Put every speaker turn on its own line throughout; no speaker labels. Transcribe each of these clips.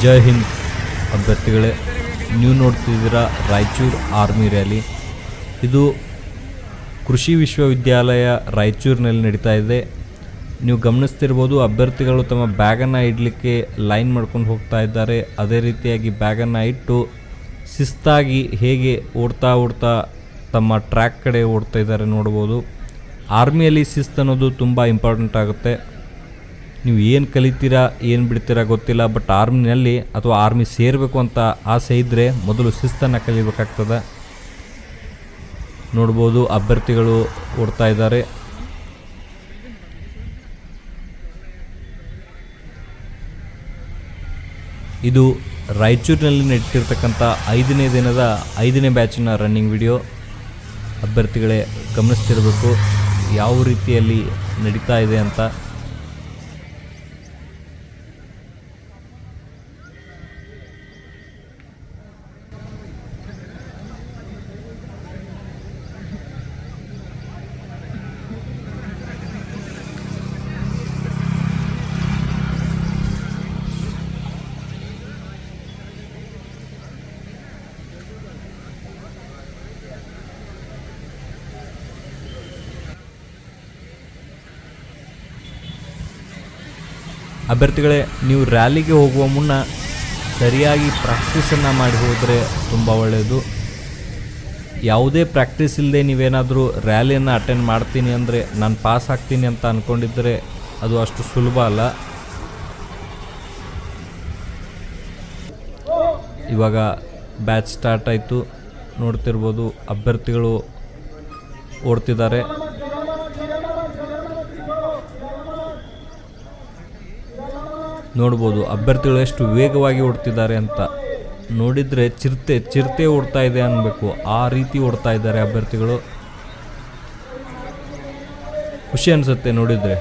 ಜೈ ಹಿಂದ್ ಅಭ್ಯರ್ಥಿಗಳೇ, ನೀವು ನೋಡ್ತಿದ್ದೀರಾ Raichur army rally. ಇದು ಕೃಷಿ ವಿಶ್ವವಿದ್ಯಾಲಯ ರಾಯಚೂರಿನಲ್ಲಿ ನಡೀತಾ ಇದೆ. ನೀವು ಗಮನಿಸ್ತಿರ್ಬೋದು, ಅಭ್ಯರ್ಥಿಗಳು ತಮ್ಮ ಬ್ಯಾಗನ್ನು ಇಡಲಿಕ್ಕೆ ಲೈನ್ ಮಾಡ್ಕೊಂಡು ಹೋಗ್ತಾ ಇದ್ದಾರೆ. ಅದೇ ರೀತಿಯಾಗಿ ಬ್ಯಾಗನ್ನು ಇಟ್ಟು ಶಿಸ್ತಾಗಿ ಹೇಗೆ ಓಡ್ತಾ ತಮ್ಮ ಟ್ರ್ಯಾಕ್ ಕಡೆ ಓಡ್ತಾ ಇದ್ದಾರೆ ನೋಡ್ಬೋದು. ಆರ್ಮಿಯಲ್ಲಿ ಶಿಸ್ತು ಅನ್ನೋದು ತುಂಬ ಇಂಪಾರ್ಟೆಂಟ್ ಆಗುತ್ತೆ. ನೀವು ಏನು ಕಲಿತೀರಾ ಏನು ಬಿಡ್ತೀರಾ ಗೊತ್ತಿಲ್ಲ, ಬಟ್ ಆರ್ಮಿನಲ್ಲಿ ಅಥವಾ ಆರ್ಮಿ ಸೇರಬೇಕು ಅಂತ ಆಸೆ ಇದ್ದರೆ ಮೊದಲು ಶಿಸ್ತನ್ನು ಕಲಿಬೇಕಾಗ್ತದೆ. ನೋಡ್ಬೋದು, ಅಭ್ಯರ್ಥಿಗಳು ಓಡ್ತಾ ಇದ್ದಾರೆ. ಇದು ರಾಯಚೂರಿನಲ್ಲಿ ನಡೀತಿರ್ತಕ್ಕಂಥ 5ನೇ ದಿನದ 5ನೇ ಬ್ಯಾಚಿನ ರನ್ನಿಂಗ್ ವಿಡಿಯೋ. ಅಭ್ಯರ್ಥಿಗಳೇ ಗಮನಿಸ್ತಿರಬೇಕು ಯಾವ ರೀತಿಯಲ್ಲಿ ನಡೀತಾ ಇದೆ ಅಂತ. ಅಭ್ಯರ್ಥಿಗಳೇ, ನೀವು ರ್ಯಾಲಿಗೆ ಹೋಗುವ ಮುನ್ನ ಸರಿಯಾಗಿ ಪ್ರಾಕ್ಟೀಸನ್ನು ಮಾಡಿ ಹೋದರೆ ತುಂಬ ಒಳ್ಳೆಯದು. ಯಾವುದೇ ಪ್ರಾಕ್ಟೀಸ್ ಇಲ್ಲದೆ ನೀವೇನಾದರೂ ರ್ಯಾಲಿಯನ್ನು ಅಟೆಂಡ್ ಮಾಡ್ತೀನಿ ಅಂದರೆ ನಾನು ಪಾಸ್ ಆಗ್ತೀನಿ ಅಂತ ಅಂದ್ಕೊಂಡಿದ್ದರೆ ಅದು ಅಷ್ಟು ಸುಲಭ ಅಲ್ಲ. ಇವಾಗ ಬ್ಯಾಚ್ ಸ್ಟಾರ್ಟ್ ಆಯಿತು. ನೋಡ್ತಿರ್ಬೋದು, ಅಭ್ಯರ್ಥಿಗಳು ಓಡ್ತಿದ್ದಾರೆ. ನೋಡ್ಬೋದು ಅಭ್ಯರ್ಥಿಗಳು ಎಷ್ಟು ವೇಗವಾಗಿ ಓಡ್ತಿದ್ದಾರೆ ಅಂತ. ನೋಡಿದರೆ ಚಿರತೆ ಓಡ್ತಾ ಇದೆ ಅನ್ನಬೇಕು, ಆ ರೀತಿ ಓಡ್ತಾ ಇದ್ದಾರೆ ಅಭ್ಯರ್ಥಿಗಳು. ಖುಷಿ ಅನಿಸುತ್ತೆ ನೋಡಿದರೆ.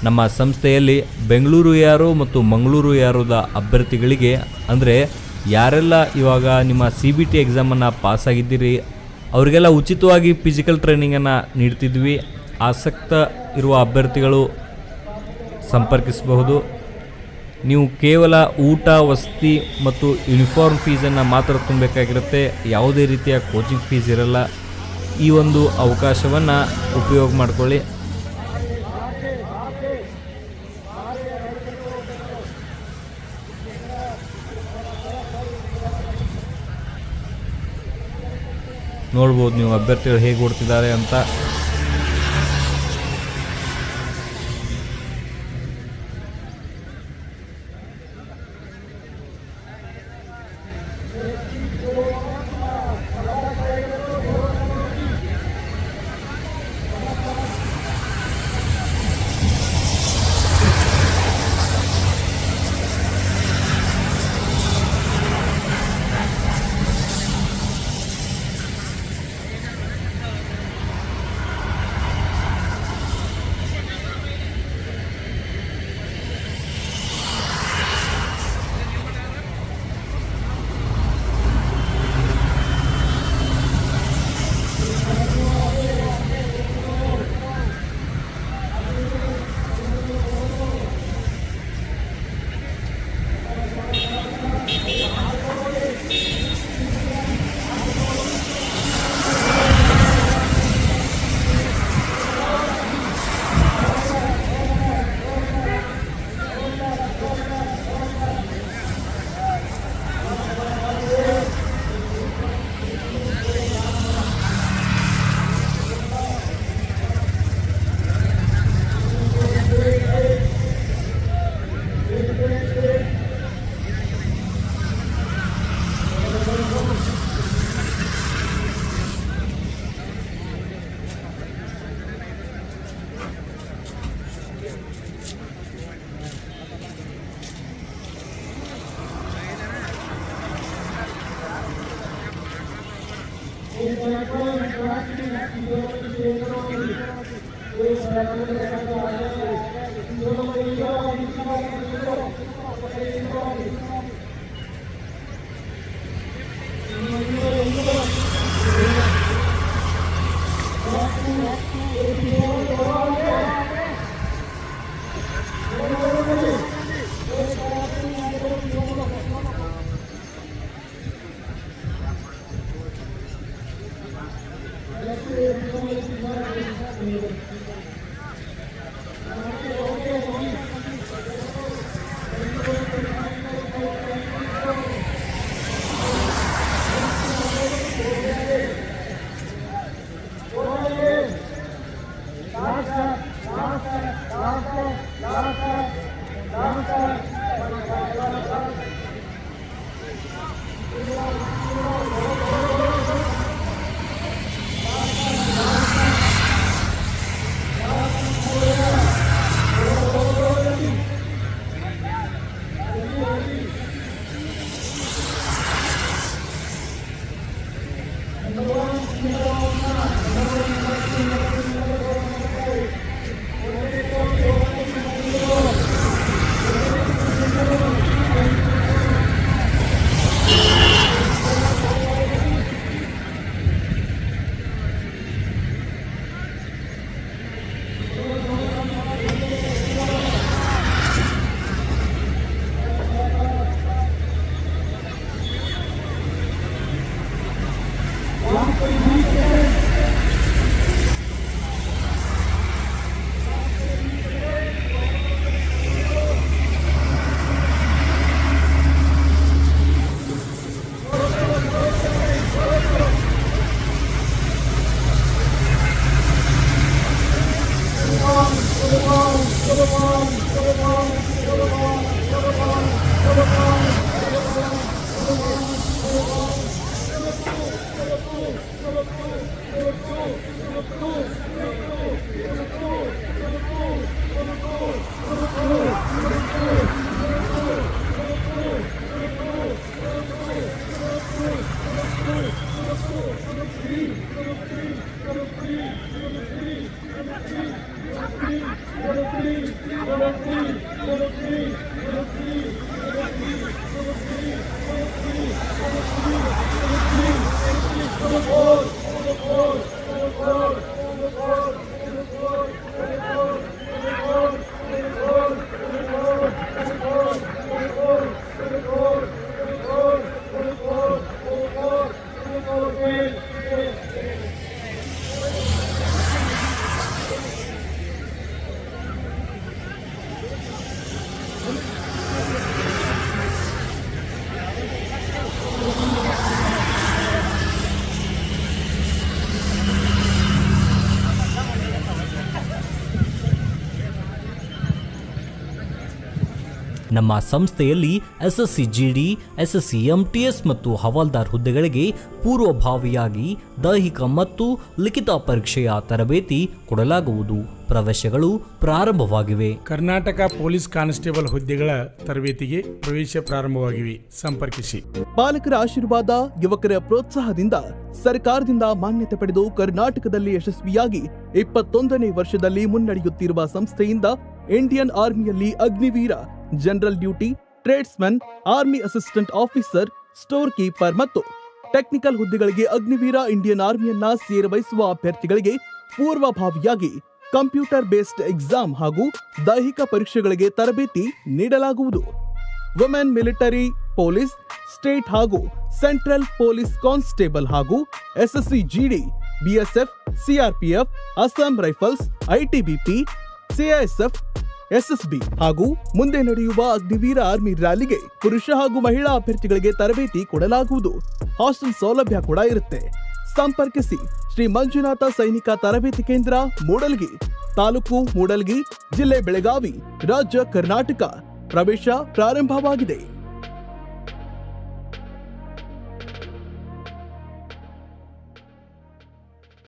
ನಮ್ಮ ಸಂಸ್ಥೆಯಲ್ಲಿ ಬೆಂಗಳೂರು ಯಾರು ಮತ್ತು ಮಂಗಳೂರು ಯಾರದ ಅಭ್ಯರ್ಥಿಗಳಿಗೆ, ಅಂದರೆ ಯಾರೆಲ್ಲ ಇವಾಗ ನಿಮ್ಮ CBT ಎಕ್ಸಾಮನ್ನು ಪಾಸಾಗಿದ್ದೀರಿ ಅವರಿಗೆಲ್ಲ ಉಚಿತವಾಗಿ ಫಿಸಿಕಲ್ ಟ್ರೈನಿಂಗನ್ನು ನೀಡ್ತಿದ್ವಿ. ಆಸಕ್ತ ಇರುವ ಅಭ್ಯರ್ಥಿಗಳು ಸಂಪರ್ಕಿಸಬಹುದು. ನೀವು ಕೇವಲ ಊಟ, ವಸತಿ ಮತ್ತು ಯೂನಿಫಾರ್ಮ್ ಫೀಸನ್ನು ಮಾತ್ರ ತುಂಬಬೇಕಾಗಿರುತ್ತೆ. ಯಾವುದೇ ರೀತಿಯ ಕೋಚಿಂಗ್ ಫೀಸ್ ಇರಲ್ಲ. ಈ ಒಂದು ಅವಕಾಶವನ್ನು ಉಪಯೋಗ ಮಾಡಿಕೊಳ್ಳಿ. ನೋಡ್ಬೋದು ನೀವು ಅಭ್ಯರ್ಥಿಗಳು ಹೇಗೆ ಓಡ್ತಿದ್ದಾರೆ ಅಂತ. ನಮ್ಮ ಸಂಸ್ಥೆಯಲ್ಲಿ ಎಸ್ಎಸ್ಸಿ ಜಿಡಿ, ಎಸ್ಎಸ್ಸಿ ಎಂಟಿಎಸ್ ಮತ್ತು ಹವಾಲ್ದಾರ್ ಹುದ್ದೆಗಳಿಗೆ ಪೂರ್ವಭಾವಿಯಾಗಿ ದೈಹಿಕ ಮತ್ತು ಲಿಖಿತ ಪರೀಕ್ಷೆಯ ತರಬೇತಿ ಕೊಡಲಾಗುವುದು. ಪ್ರವೇಶಗಳು ಪ್ರಾರಂಭವಾಗಿವೆ.
ಕರ್ನಾಟಕ ಪೊಲೀಸ್ ಕಾನ್ಸ್ಟೇಬಲ್ ಹುದ್ದೆಗಳ ತರಬೇತಿಗೆ ಪ್ರವೇಶ ಪ್ರಾರಂಭವಾಗಿವೆ. ಸಂಪರ್ಕಿಸಿ.
ಪಾಲಕರ ಆಶೀರ್ವಾದ, ಯುವಕರ ಪ್ರೋತ್ಸಾಹದಿಂದ ಸರ್ಕಾರದಿಂದ ಮಾನ್ಯತೆ ಪಡೆದು ಕರ್ನಾಟಕದಲ್ಲಿ ಯಶಸ್ವಿಯಾಗಿ 21ನೇ ವರ್ಷದಲ್ಲಿ ಮುನ್ನಡೆಯುತ್ತಿರುವ ಸಂಸ್ಥೆಯಿಂದ ಇಂಡಿಯನ್ ಆರ್ಮಿಯಲ್ಲಿ Agniveer, general duty, tradesman, army assistant officer, store keeper ಮತ್ತು ಟೆಕ್ನಿಕಲ್ ಹುದ್ದೆಗಳಿಗೆ ಅಗ್ನಿವೀರ ಇಂಡಿಯನ್ ಆರ್ಮಿಯನ್ನ ಸೇರಬಯಸುವ ಅಭ್ಯರ್ಥಿಗಳಿಗೆ ಪೂರ್ವಭಾವಿಯಾಗಿ ಕಂಪ್ಯೂಟರ್ ಬೇಸ್ಡ್ ಎಕ್ಸಾಮ್ ಹಾಗೂ ದೈಹಿಕ ಪರೀಕ್ಷೆಗಳಿಗೆ ತರಬೇತಿ ನೀಡಲಾಗುವುದು. ವುಮೆನ್ ಮಿಲಿಟರಿ, ಪೊಲೀಸ್, ಸ್ಟೇಟ್ ಹಾಗೂ ಸೆಂಟ್ರಲ್ ಪೊಲೀಸ್ ಕಾನ್ಸ್ಟೇಬಲ್ ಹಾಗೂ SSC GD, BSF, CRPF, Assam rifles, ITBP, CISF, SSB ಹಾಗೂ ಮುಂದೆ ನಡೆಯುವ ಅಗ್ನಿವೀರ ಆರ್ಮಿ ರ್ಯಾಲಿಗೆ ಪುರುಷ ಹಾಗೂ ಮಹಿಳಾ ಅಭ್ಯರ್ಥಿಗಳಿಗೆ ತರಬೇತಿ ಕೊಡಲಾಗುವುದು. ಹಾಸ್ಟೆಲ್ ಸೌಲಭ್ಯ ಕೂಡ ಇರುತ್ತೆ. ಸಂಪರ್ಕಿಸಿ. ಶ್ರೀ ಮಂಜುನಾಥ ಸೈನಿಕ ತರಬೇತಿ ಕೇಂದ್ರ, ಮೂಡಲ್ಗಿ, ತಾಲೂಕು ಮೂಡಲ್ಗಿ, ಜಿಲ್ಲೆ ಬೆಳಗಾವಿ, ರಾಜ್ಯ ಕರ್ನಾಟಕ. ಪ್ರವೇಶ ಪ್ರಾರಂಭವಾಗಿದೆ.